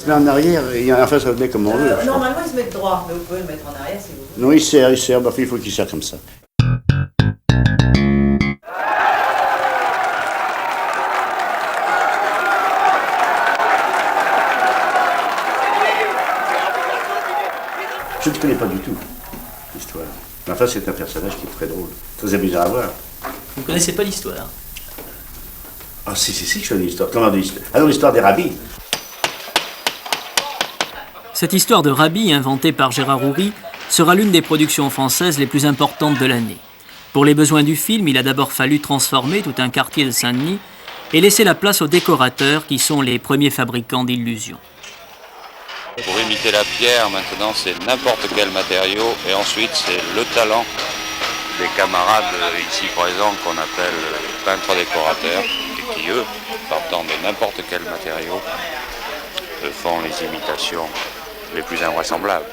Se met en arrière, et enfin ça le met comme on veut. Normalement il se met droit, mais vous pouvez le mettre en arrière si vous voulez. Non, il serre, bah, il faut qu'il serre comme ça. Je ne connais pas du tout l'histoire. Mais enfin, c'est un personnage qui est très drôle, très amusant à voir. Vous ne connaissez pas l'histoire? Ah si, je connais l'histoire. Comment l'histoire? Ah non, l'histoire des rabbis. Cette histoire de Rabbi, inventée par Gérard Houry, sera l'une des productions françaises les plus importantes de l'année. Pour les besoins du film, il a d'abord fallu transformer tout un quartier de Saint-Denis et laisser la place aux décorateurs qui sont les premiers fabricants d'illusions. Pour imiter la pierre, maintenant, c'est n'importe quel matériau et ensuite, c'est le talent des camarades ici présents qu'on appelle peintres décorateurs et qui, eux, partant de n'importe quel matériau, font les imitations les plus invraisemblables.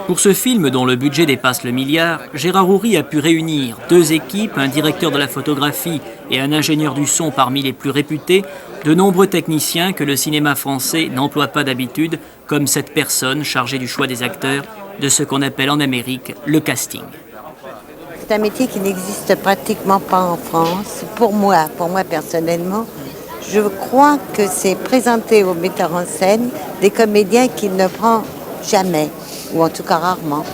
Pour ce film, dont le budget dépasse le milliard, Gérard Houry a pu réunir 2 équipes, un directeur de la photographie et un ingénieur du son parmi les plus réputés, de nombreux techniciens que le cinéma français n'emploie pas d'habitude, comme cette personne chargée du choix des acteurs, de ce qu'on appelle en Amérique le casting. C'est un métier qui n'existe pratiquement pas en France. Pour moi personnellement, je crois que c'est présenter au metteur en scène des comédiens qu'il ne prend jamais, ou en tout cas rarement.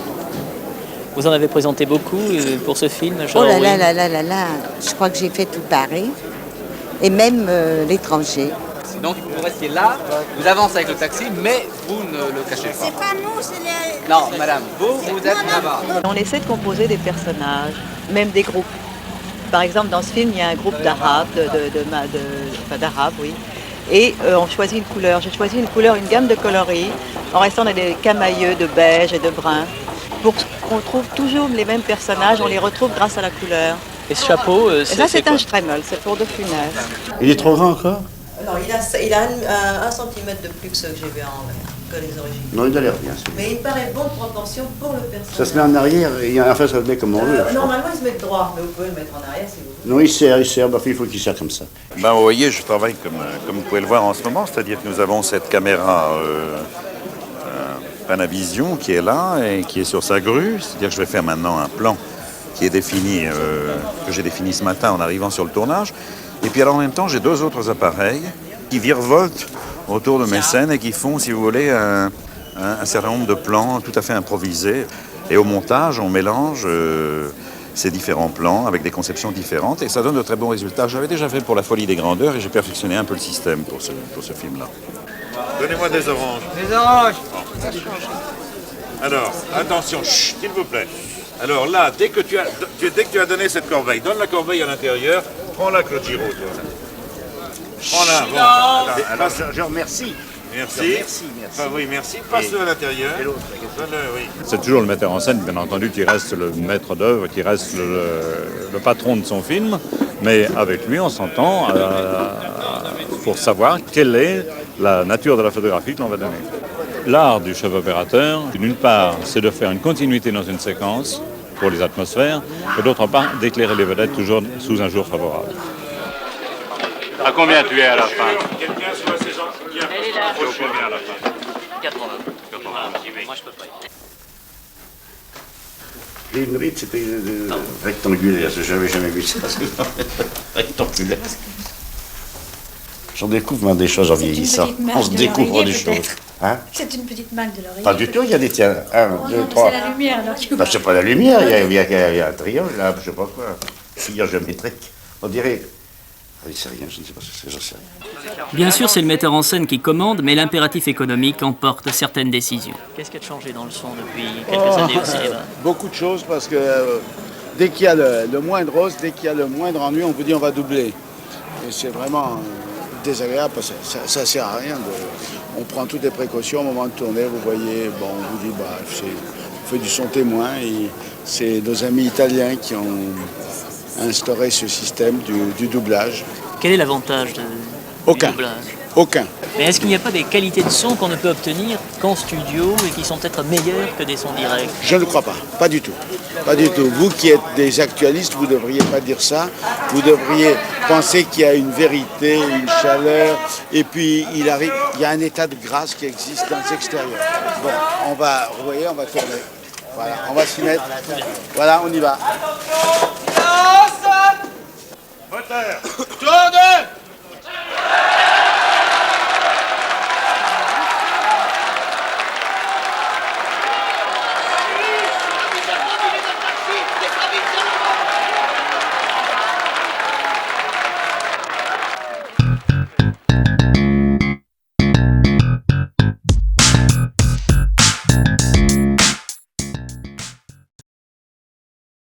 Vous en avez présenté beaucoup pour ce film, Oh là là là là là là, je crois que j'ai fait tout Paris, et même l'étranger. Donc vous restiez là, vous avancez avec le taxi, mais vous ne le cachez pas. C'est pas nous, c'est les... Non, madame, vous êtes là-bas. On essaie de composer des personnages, même des groupes. Par exemple, dans ce film, il y a un groupe d'Arabes, d'Arabes, oui. Et on choisit une couleur. J'ai choisi une couleur, une gamme de coloris, en restant dans des camailleux de beige et de brun. Pour qu'on trouve toujours les mêmes personnages, on les retrouve grâce à la couleur. Et ce chapeau, c'est un Stremel, c'est pour de Funès. Il est trop grand encore? Non, il a 1 centimètre de plus que ceux que j'ai vu que les origines. Non, il a l'air bien. Mais il me paraît bonne proportion pour le personnage. Ça se met en arrière, et enfin ça le met comme on veut. Normalement il se met droit, mais vous pouvez le mettre en arrière si vous voulez. Non, il serre, bah, il faut qu'il serre comme ça. Ben, vous voyez, je travaille comme vous pouvez le voir en ce moment, c'est-à-dire que nous avons cette caméra Panavision qui est là et qui est sur sa grue, c'est-à-dire que je vais faire maintenant un plan qui est défini, que j'ai défini ce matin en arrivant sur le tournage. Et puis alors en même temps, j'ai 2 autres appareils qui virevoltent autour de mes scènes et qui font, si vous voulez, un certain nombre de plans tout à fait improvisés. Et au montage, on mélange ces différents plans avec des conceptions différentes et ça donne de très bons résultats. J'avais déjà fait pour La Folie des Grandeurs et j'ai perfectionné un peu le système pour ce film-là. Donnez-moi des oranges. Des oranges. Alors, attention, chut, s'il vous plaît. Alors là, dès que tu as donné cette corbeille, donne la corbeille à l'intérieur, prends-la, Claude Giraud. Prends-la, bon. Alors, je remercie. Merci. Merci. Enfin, oui, merci. Passe-le à l'intérieur. Donne-le, oui. C'est toujours le metteur en scène, bien entendu, qui reste le maître d'œuvre, qui reste le patron de son film, mais avec lui, on s'entend pour savoir quelle est la nature de la photographie que l'on va donner. L'art du chef opérateur, d'une part, c'est de faire une continuité dans une séquence pour les atmosphères, et d'autre part, d'éclairer les vedettes toujours sous un jour favorable. À combien tu es à la fin? Quelqu'un sur la saison qui approche combien à la fin? 80. Moi, je peux pas. Les Inuits, c'était rectangulaire, je n'avais jamais vu ça. Rectangulaire. J'en découvre des choses en vieillissant. On se découvre des choses. Hein? C'est une petite marque de l'oreiller. Pas du tout, il y a des tiens. 1, 2, 3. C'est la lumière alors qu'il faut... C'est pas la lumière, il y a un triangle là, je sais pas quoi. Figure géométrique. On dirait. Ah, c'est rien, je ne sais pas ce que c'est, j'en sais rien. Bien sûr, c'est le metteur en scène qui commande, mais l'impératif économique emporte certaines décisions. Qu'est-ce qui a changé dans le son depuis quelques années au cinéma? Beaucoup de choses, parce que dès qu'il y a le moindre os, dès qu'il y a le moindre ennui, on vous dit on va doubler. Et c'est vraiment désagréable, parce que ça sert à rien. On prend toutes les précautions au moment de tourner, vous voyez, bon, on vous dit, on fait du son témoin, et c'est nos amis italiens qui ont instauré ce système du doublage. Quel est l'avantage du Aucun. doublage? Aucun. Mais est-ce qu'il n'y a pas des qualités de son qu'on ne peut obtenir qu'en studio et qui sont peut-être meilleures que des sons directs? Je ne crois pas, pas du tout. Pas du tout. Vous qui êtes des actualistes, vous ne devriez pas dire ça. Vous devriez penser qu'il y a une vérité, une chaleur, et puis il y a un état de grâce qui existe dans l'extérieur. Bon, vous voyez, on va tourner. Voilà, on va s'y mettre. Voilà, on y va.